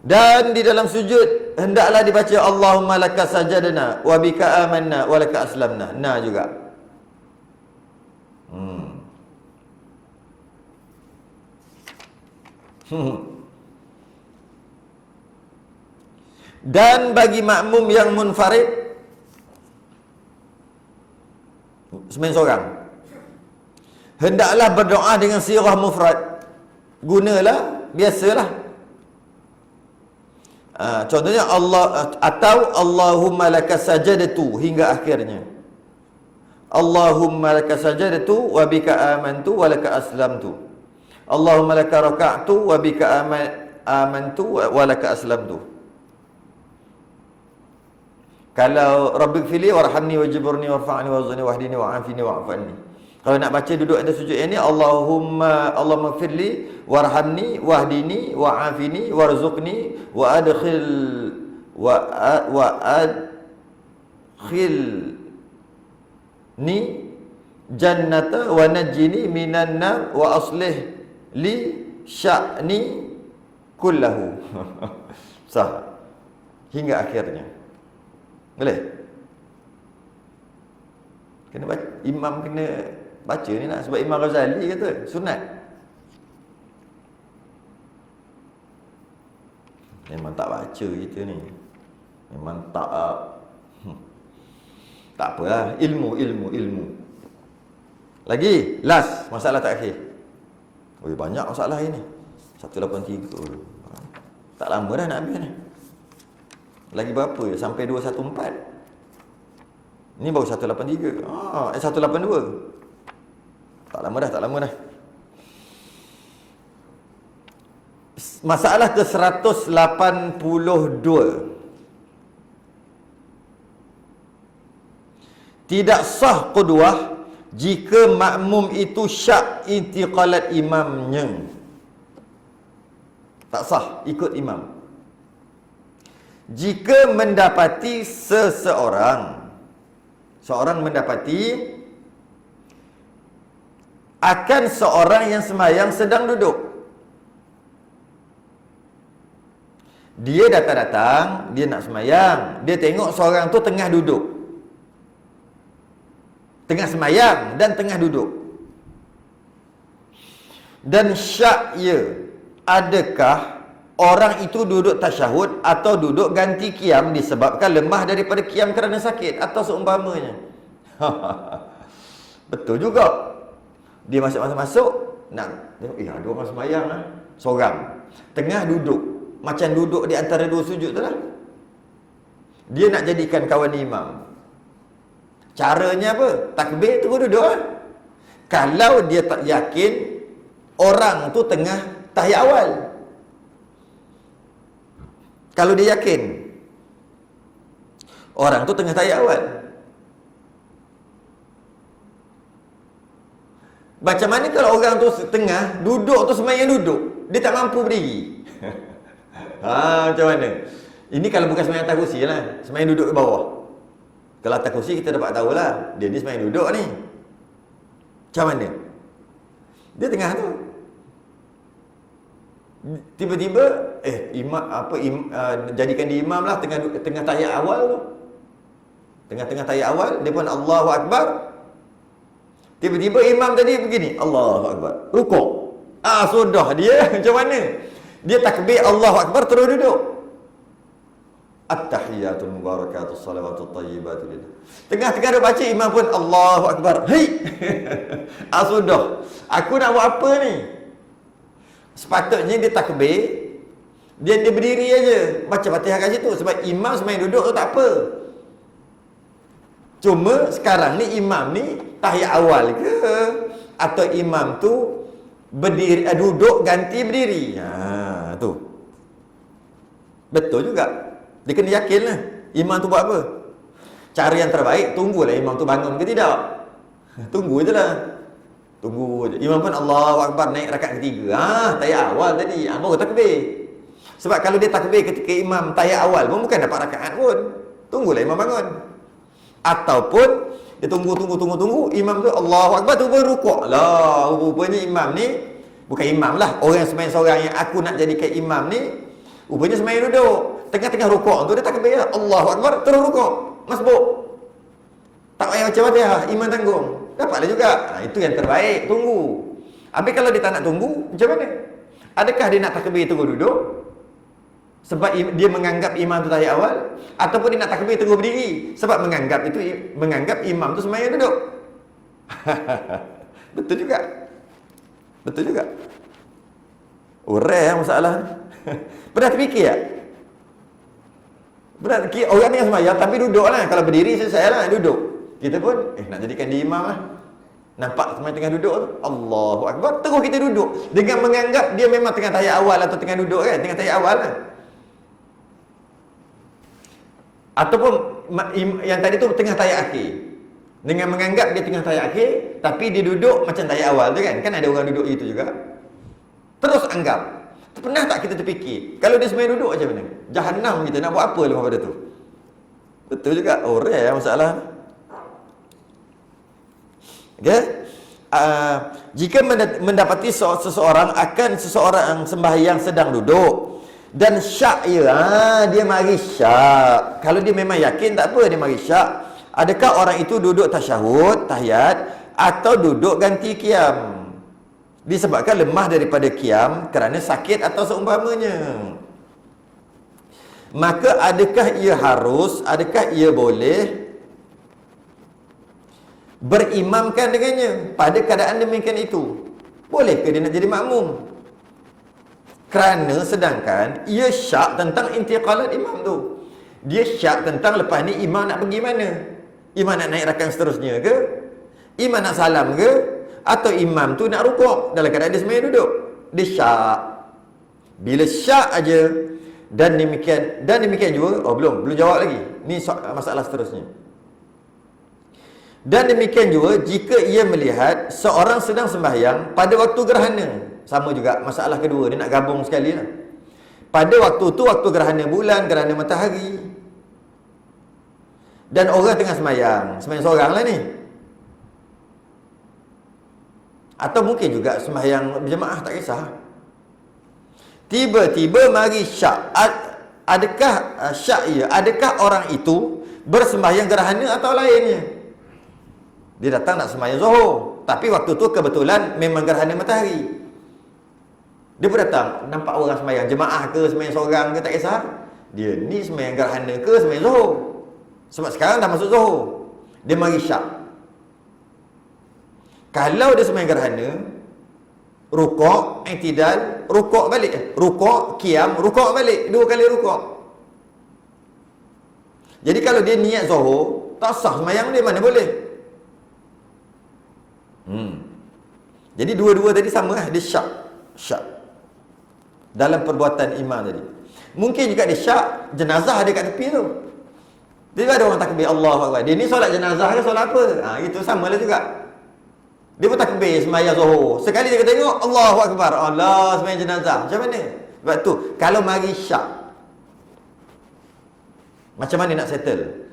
Dan di dalam sujud hendaklah dibaca Allahumma laka sajadna wa bika amanna wa laka aslamna. Na juga. Dan bagi makmum yang munfarid, sembahyang seorang, hendaklah berdoa dengan sirah mufrad. Gunalah biasalah. Contohnya Allah atau Allahumma laka sajadtu hingga akhirnya. Allahumma laka sajadtu wa bika amantu wa laka aslamtu. Allahumma laka raka'tu wa bika amantu wa laka aslamtu. Kalau Rabbighfirli warhamni wajburni warfa'ni warzuqni wahdini wa'afini wa'fu. Kalau nak baca duduk atas sujud ini Allahumma ighfirli warhamni wahdini wa'afini warzuqni wa adkhilni jannata wa najjini minan nar wa aslih li sya'ni kullahu. Sah. Hingga akhirnya. Boleh? Imam kena baca ni lah. Sebab Imam Ghazali kata sunat. Memang tak baca kita ni. Memang tak tak apalah. Ilmu. Lagi last masalah terakhir. Banyak masalah ini. 183. Tak lama dah nak habis ni. Lagi berapa? Sampai 214. Ini baru 183. 182. Tak lama dah. Masalah ke 182. Tidak sah qudwah jika makmum itu syak intiqalat imamnya. Tak sah ikut imam. Jika mendapati seorang mendapati akan seorang yang sembahyang sedang duduk. Dia datang-datang, dia nak sembahyang, dia tengok seorang tu tengah duduk, tengah sembahyang dan tengah duduk. Dan syak ia, adakah orang itu duduk tasyahud atau duduk ganti qiyam disebabkan lemah daripada qiyam kerana sakit atau seumpamanya. Betul juga. Dia masuk nak tengok, ada orang sembahyang lah, seorang tengah duduk, macam duduk di antara dua sujud tu lah. Dia nak jadikan kawan imam. Caranya apa? Takbir tunggu duduk lah. Kalau dia tak yakin orang tu tengah tahiyat awal, kalau dia yakin orang tu tengah tahiyat awal, macam mana kalau orang tu tengah duduk tu sembahyang duduk, dia tak mampu berdiri? Macam mana? Ini kalau bukan sembahyang atas kursi lah, sembahyang duduk ke bawah. Kalau atas kursi kita dapat tahu lah, dia ni sembahyang duduk ni. Macam mana? Dia tengah tu, tiba-tiba jadikan dia imam lah, tengah tahiyat awal tu. Tengah-tengah tahiyat awal, dia pun Allahu Akbar. Tiba-tiba imam tadi begini, Allahu Akbar, rukuk. Sudah dia macam mana? Dia takbir Allahu Akbar terus duduk. At-tahiyatul mubarakatus salawatul thayyibatu lillah. Tengah-tengah dia baca, imam pun Allahu Akbar. Hei. Sudah. Aku nak buat apa ni? Sepatutnya dia takbir, dia berdiri aja, baca Fatihah kat situ, sebab imam sembahyang duduk tu tak apa. Cuma sekarang ni imam ni tahiyat awal ke, atau imam tu berdiri, duduk ganti berdiri. Tu. Betul juga. Dia kena yakin lah imam tu buat apa. Cara yang terbaik, tunggulah imam tu bangun ke tidak. Tunggu je lah. Tunggu je. Imam pun Allahu Akbar, naik rakaat ketiga. Tahiyat awal tadi, baru takbir. Sebab kalau dia takbir ketika imam tahiyat awal pun bukan dapat rakaat pun. Tunggulah imam bangun. Ataupun dia tunggu, imam tu Allahu Akbar tu pun rukuk. Lah, rupanya imam ni bukan imam lah, orang sembahyang seorang yang aku nak jadikan imam ni, rupanya sembahyang duduk. Tengah-tengah rukuk tu dia takbir lah, Allahu Akbar, terus rukuk, masbuk. Tak payah baca Fatihah, imam tanggung. Dapatlah juga. Itu yang terbaik, tunggu. Habis kalau dia tak nak tunggu, macam mana? Adakah dia nak takbir tunggu duduk sebab dia menganggap imam tu tahiyat awal, ataupun dia nak takbir tunggu berdiri sebab menganggap imam tu sembahyang duduk? Betul juga. Betul juga. Orang masalah. Pernah terfikir tak? Pernah terfikir orang ni yang sembahyang tapi duduk lah. Kalau berdiri selesai lah, duduk. Kita pun nak jadikan dia imam lah. Nampak sembahyang tengah duduk tu, Allahu Akbar, terus kita duduk dengan menganggap dia memang tengah tahiyat awal atau tengah duduk kan, tengah tahiyat awal lah. Ataupun yang tadi tu tengah tahiyat akhir, dengan menganggap dia tengah tahiyat akhir tapi dia duduk macam tahiyat awal tu kan. Kan ada orang duduk itu juga. Terus anggap. Pernah tak kita terfikir kalau dia sembahyang duduk macam mana? Jahannam kita nak buat apa lepas pada tu? Betul juga. Orang masalah. Okay? Jika mendapati seseorang akan seseorang sembahyang sedang duduk dan syak dia mari syak. Kalau dia memang yakin tak apa, dia mari syak. Adakah orang itu duduk tasyahud, tahiyat, atau duduk ganti qiyam disebabkan lemah daripada qiyam kerana sakit atau seumpamanya? Maka adakah ia boleh berimamkan dengannya pada keadaan demikian itu? Bolehkah dia nak jadi makmum? Kerana sedangkan ia syak tentang intiqalat imam tu. Dia syak tentang lepas ni imam nak pergi mana? Imam nak naik rakaat seterusnya ke? Imam nak salam ke? Atau imam tu nak rukuk dalam keadaan dia sembahyang duduk? Dia syak. Bila syak aja dan demikian juga, belum jawab lagi. Ni masalah seterusnya. Dan demikian juga jika ia melihat seorang sedang sembahyang pada waktu gerhana. Sama juga masalah kedua, dia nak gabung sekali lah. Pada waktu tu waktu gerhana bulan, gerhana matahari. Dan orang tengah sembahyang seorang lah ni. Atau mungkin juga sembahyang berjemaah, tak kisah. Tiba-tiba mari syak. Adakah syak ia? Adakah orang itu bersembahyang gerhana atau lainnya? Dia datang nak sembahyang Zuhur, tapi waktu tu kebetulan memang gerhana matahari. Dia pun datang, nampak orang sembahyang jemaah ke, sembahyang seorang ke, tak kisah. Dia ni sembahyang gerhana ke, sembahyang Zuhur. Sebab sekarang dah masuk Zuhur. Dia mari syak. Kalau dia sembahyang gerhana, rukuk, i'tidal, rukuk balik. Rukuk, qiyam, rukuk balik. 2 kali rukuk. Jadi kalau dia niat Zuhur, tak sah sembahyang dia, mana boleh. Jadi dua-dua tadi sama lah. Dia syak dalam perbuatan imam tadi. Mungkin juga dia syak, jenazah ada kat tepi tu. Dia ada orang takbir Allahu Akbar. Dia ni solat jenazah ke solat apa? Itu sama lah juga. Dia pun takbir sembahyang Zuhur. Sekali dia tengok Allahu Akbar, Allah sembahyang jenazah. Macam mana? Sebab tu kalau mari syak, macam mana nak settle?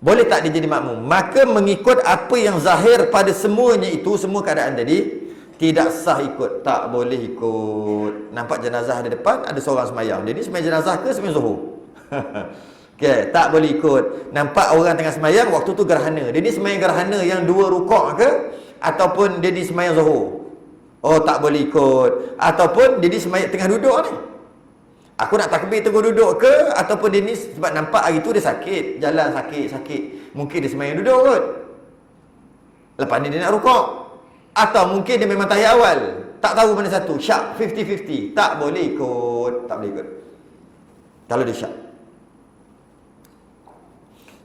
Boleh tak dia jadi makmum? Maka mengikut apa yang zahir pada semuanya itu, semua keadaan tadi, tidak sah ikut. Tak boleh ikut. Nampak jenazah di depan, ada seorang sembahyang. Dia ni sembahyang jenazah ke sembahyang Zuhur? Okay, tak boleh ikut. Nampak orang tengah sembahyang, waktu tu gerhana. Dia ni sembahyang gerhana yang 2 rukuk ke? Ataupun dia ni sembahyang Zuhur? Oh, tak boleh ikut. Ataupun dia ni sembahyang tengah duduk ni. Aku nak takbir tunggu duduk ke? Ataupun dia ni sebab nampak hari tu dia sakit, jalan sakit. Mungkin dia sembahyang duduk kot. Lepas ni dia nak rukuk. Atau mungkin dia memang tahiyat awal. Tak tahu mana satu. Syak 50-50. Tak boleh ikut. Tak boleh ikut. Kalau dia syak.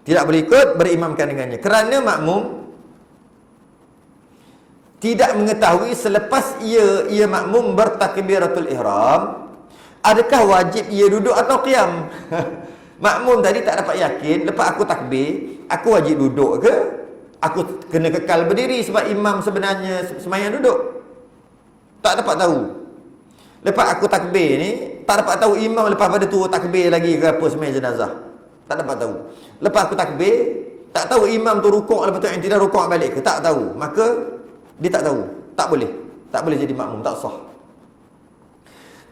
Tidak boleh ikut, berimamkan dengannya. Kerana makmum tidak mengetahui selepas ia makmum bertakbiratul ihram, adakah wajib ia duduk atau qiyam? Makmum tadi tak dapat yakin, lepas aku takbir, aku wajib duduk ke? Aku kena kekal berdiri sebab imam sebenarnya sembahyang duduk. Tak dapat tahu. Lepas aku takbir ni, tak dapat tahu imam lepas pada tu takbir lagi ke apa sembahyang jenazah. Tak dapat tahu. Lepas aku takbir, tak tahu imam tu rukuk lepas tu yang tidak rukuk balik ke? Tak tahu. Maka dia tak tahu. Tak boleh. Tak boleh jadi makmum, tak sah.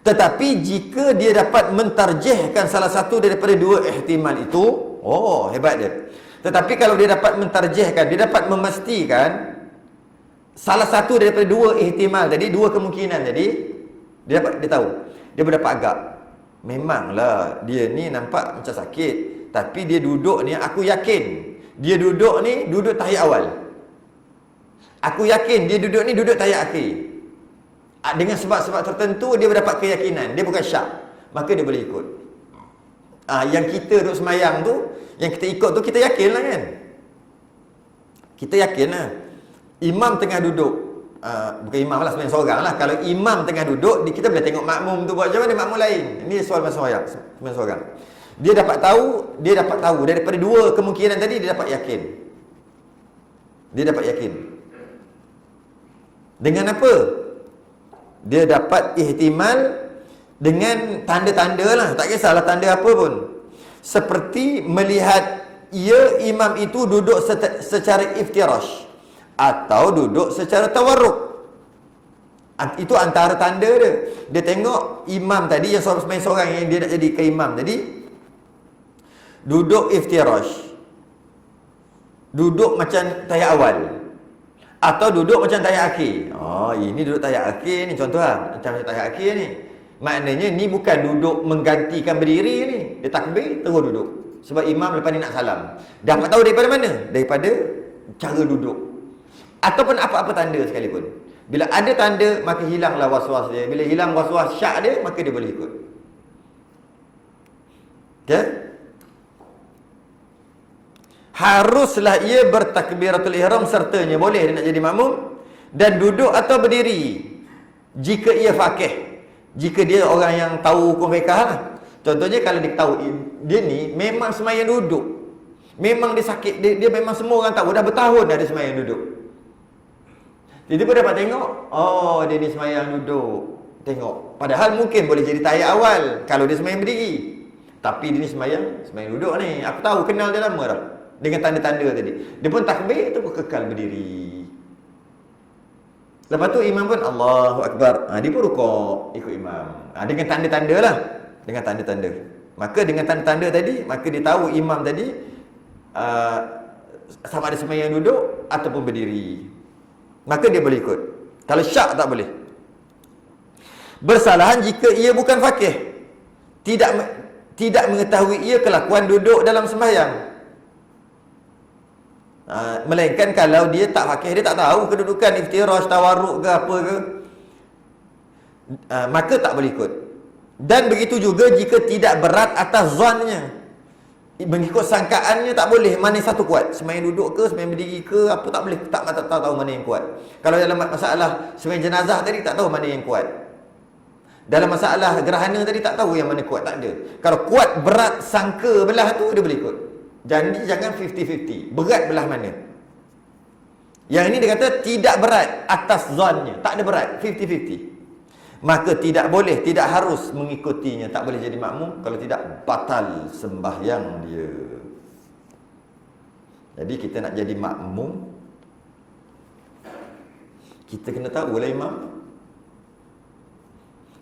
Tetapi jika dia dapat mentarjihkan salah satu daripada 2 ihtimal itu, oh, hebat dia. Tetapi kalau dia dapat mentarjihkan, dia dapat memastikan salah satu daripada 2 ihtimal tadi, 2 kemungkinan tadi, dia tahu. Dia berdapat agak. Memanglah dia ni nampak macam sakit, tapi dia duduk ni aku yakin dia duduk ni duduk tahiyat awal. Aku yakin dia duduk ni duduk tahiyat akhir. Dengan sebab-sebab tertentu dia berdapat keyakinan, dia bukan syak, maka dia boleh ikut. Yang kita duduk semayang tu, yang kita ikut tu, kita yakin lah kan. Kita yakin lah. Imam tengah duduk, bukan imam lah, sebenarnya seorang lah. Kalau imam tengah duduk, kita boleh tengok makmum tu buat macam mana makmum lain. Ini soal semayang, sebenarnya seorang. Dia dapat tahu daripada 2 kemungkinan tadi, dia dapat yakin. Dia dapat yakin. Dengan apa? Dia dapat ihtimal dengan tanda-tanda lah. Tak kisahlah tanda apa pun. Seperti melihat imam itu duduk secara iftirash atau duduk secara tawarruk. Itu antara tanda dia. Dia tengok imam tadi, yang seorang yang dia nak jadi ke imam tadi, duduk iftirash, duduk macam tahiyat awal, atau duduk macam tahiyat akhir. Ini duduk tahiyat akhir ni, contoh lah, macam tahiyat akhir ni. Maknanya ni bukan duduk menggantikan berdiri ni. Dia takbir, terus duduk. Sebab imam lepas ni nak salam. Dapat tahu daripada mana? Daripada cara duduk. Ataupun apa-apa tanda sekalipun. Bila ada tanda, maka hilanglah was-was dia. Bila hilang was-was syak dia, maka dia boleh ikut. Okay? Haruslah ia bertakbiratul ihram sertanya. Boleh dia nak jadi makmum. Dan duduk atau berdiri jika ia faqih. Jika dia orang yang tahu hukum fiqh lah. Contohnya kalau dia tahu dia ni memang sembahyang duduk, Memang dia sakit, dia memang semua orang tahu, dah bertahun dah dia semayang duduk. Tiba-tiba dapat tengok, oh dia ni semayang duduk. Tengok, padahal mungkin boleh jadi tayar awal kalau dia semayang berdiri. Tapi dia ni semayang duduk ni. Aku tahu, kenal dia lama dah, dengan tanda-tanda tadi. Dia pun takbir tu pun kekal berdiri. Lepas tu imam pun Allahu Akbar. Dia pun rukuk ikut imam. Dengan tanda-tanda lah. Dengan tanda-tanda. Maka dengan tanda-tanda tadi, maka dia tahu imam tadi sama ada semayang duduk ataupun berdiri. Maka dia boleh ikut. Kalau syak tak boleh. Bersalahan jika ia bukan faqih. Tidak mengetahui ia kelakuan duduk dalam sembahyang. Melainkan kalau dia tak faqih, dia tak tahu kedudukan iftirash, tawarruk ke apa ke, maka tak boleh ikut. Dan begitu juga jika tidak berat atas zannya, mengikut sangkaannya tak boleh mana satu kuat. Semayang duduk ke, semayang berdiri ke, apa tak boleh, tak tahu mana yang kuat. Kalau dalam masalah semayang jenazah tadi, tak tahu mana yang kuat. Dalam masalah gerhana tadi, tak tahu yang mana kuat, tak ada. Kalau kuat berat sangka belah tu, dia boleh ikut. Jadi jangan 50-50. Berat belah mana? Yang ini dia kata tidak berat atas zannya, tak ada berat, 50-50. Maka tidak boleh, tidak harus mengikutinya. Tak boleh jadi makmum. Kalau tidak, batal sembahyang dia. Jadi kita nak jadi makmum, kita kena tahu lah imam.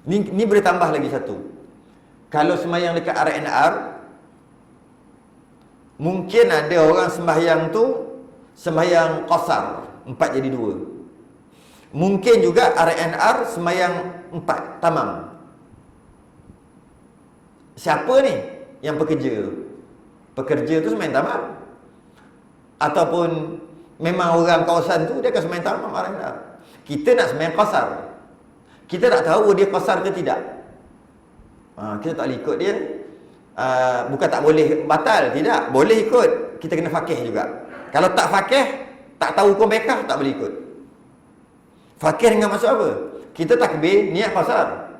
Ni boleh tambah lagi satu. Kalau sembahyang dekat RNR, mungkin ada orang sembahyang tu sembahyang qasar, 4 jadi 2. Mungkin juga RNR sembahyang 4 tamam. Siapa ni yang pekerja? Pekerja tu sembahyang tamam. Ataupun memang orang kawasan tu dia akan sembahyang tamam RNR. Kita nak sembahyang qasar. Kita tak tahu dia qasar ke tidak. Kita tak boleh ikut dia. Bukan tak boleh batal, tidak, boleh ikut. Kita kena faqih juga. Kalau tak faqih, tak tahu hukum fiqh, tak boleh ikut. Faqih dengan maksud apa? Kita takbir niat qasar,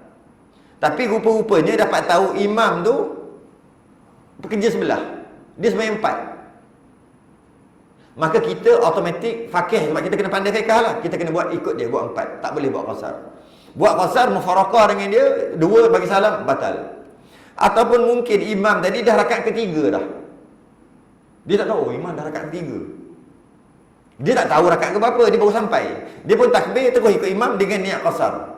tapi rupa-rupanya dapat tahu imam tu pekerja sebelah, dia sembahyang 4. Maka kita automatik faqih, sebab kita kena pandai fiqh lah. Kita kena buat ikut dia, buat 4, tak boleh buat qasar. Buat qasar mufarakah dengan dia, 2 bagi salam, batal. Ataupun mungkin imam tadi dah rakaat ketiga dah. Dia tak tahu, imam dah rakaat ketiga. Dia tak tahu rakaat ke berapa, dia baru sampai. Dia pun takbir terus ikut imam dengan niat qasar.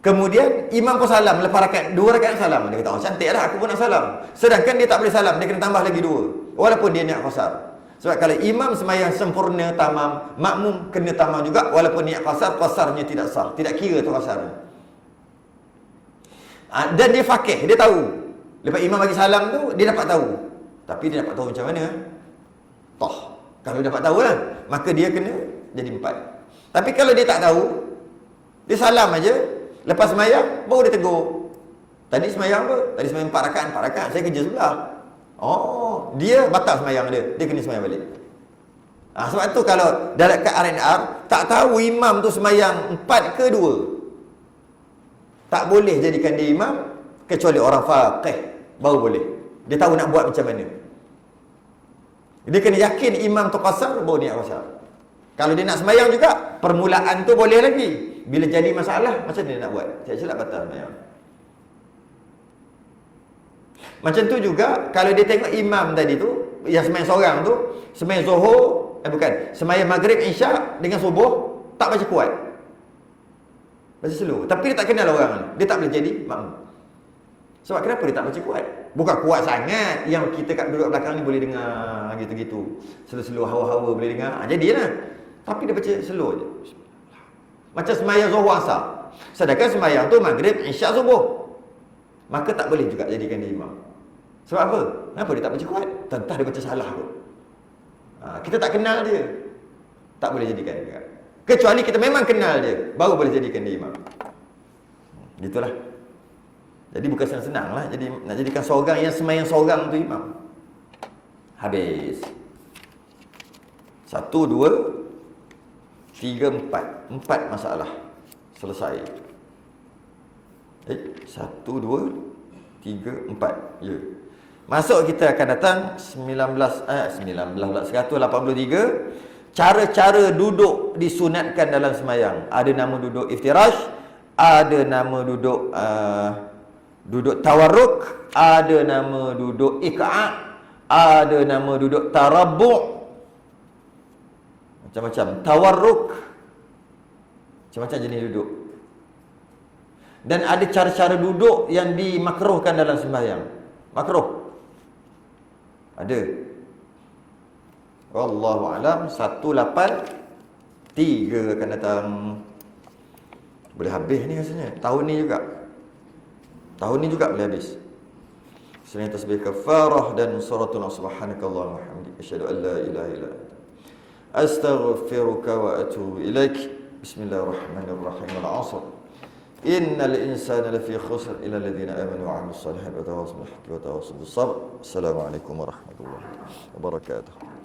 Kemudian imam pun salam lepas rakaat 2 rakaat salam. Dia kata, oh cantik dah, aku pun nak salam. Sedangkan dia tak boleh salam, dia kena tambah lagi 2. Walaupun dia niat qasar. Sebab kalau imam sembahyang sempurna tamam, makmum kena tamam juga walaupun niat qasar, qasarnya tidak sah, tidak kira tu qasarnya. Dan dia faqih, dia tahu. Lepas imam bagi salam tu, dia dapat tahu. Tapi dia dapat tahu macam mana? Toh, kalau dapat tahu lah, maka dia kena jadi 4. Tapi kalau dia tak tahu, dia salam aja, lepas sembahyang baru dia tegur. Tadi sembahyang apa? Tadi sembahyang 4 rakaat, saya kerja sebelah. Oh, dia batal sembahyang dia kena sembahyang balik. Sebab tu kalau dalam kat RNR, tak tahu imam tu sembahyang 4 ke 2, tak boleh jadikan dia imam, kecuali orang faqih baru boleh. Dia tahu nak buat macam mana. Dia kena yakin imam tu qasar, baru niat qasar. Kalau dia nak sembahyang juga, permulaan tu boleh lagi. Bila jadi masalah, macam mana nak buat? Silap batal sembahyang. Macam tu juga kalau dia tengok imam tadi tu yang sembahyang seorang tu, sembahyang Zuhur, sembahyang Maghrib, Isyak dengan Subuh tak baca kuat, baca slow. Tapi dia tak kenal orang, dia tak boleh jadi makmum. Sebab kenapa dia tak baca kuat? Bukan kuat sangat yang kita kat duduk belakang ni boleh dengar gitu-gitu, slow-slow, hawa-hawa boleh dengar. Jadilah. Tapi dia baca slow je. Macam sembahyang Zuhur, Asar. Sedangkan sembahyang tu Maghrib, Isyak, Subuh. Maka tak boleh juga jadikan dia imam. Sebab apa? Kenapa dia tak baca kuat? Tentang dia baca salah kot. Kita tak kenal dia, tak boleh jadikan dia. Kecuali kita memang kenal dia, baru boleh jadikan dia imam. Gitulah. Jadi bukan senang-senang lah. Jadi nak jadikan seorang yang sembahyang seorang tu imam. Habis. 1, 2, 3, 4. 4 masalah. Selesai. 1, 2, 3, 4. Ya. Masuk kita akan datang 183. Cara-cara duduk disunatkan dalam sembahyang. Ada nama duduk iftirash, ada nama duduk duduk tawarruk, ada nama duduk iqa', ada nama duduk tarabbu', macam-macam. Tawarruk, macam-macam jenis duduk. Dan ada cara-cara duduk yang dimakruhkan dalam sembahyang. Makruh. Ada. Wallahu alam. 183 akan datang. Boleh habis ni rasanya. Tahun ni juga boleh habis. Selain tasbih kafarah dan suratul subhanakallahumma wa bihamdika asyhadu an la ilaha illa anta astaghfiruka wa atubu ilaik. Bismillahirrahmanirrahim. Al-'asr. Innal insana lafi khusr illa alladhina amanu wa 'amilus salihati wa tawassaw bil haqqi wa tawassaw bis sabr. Assalamualaikum warahmatullahi wabarakatuh.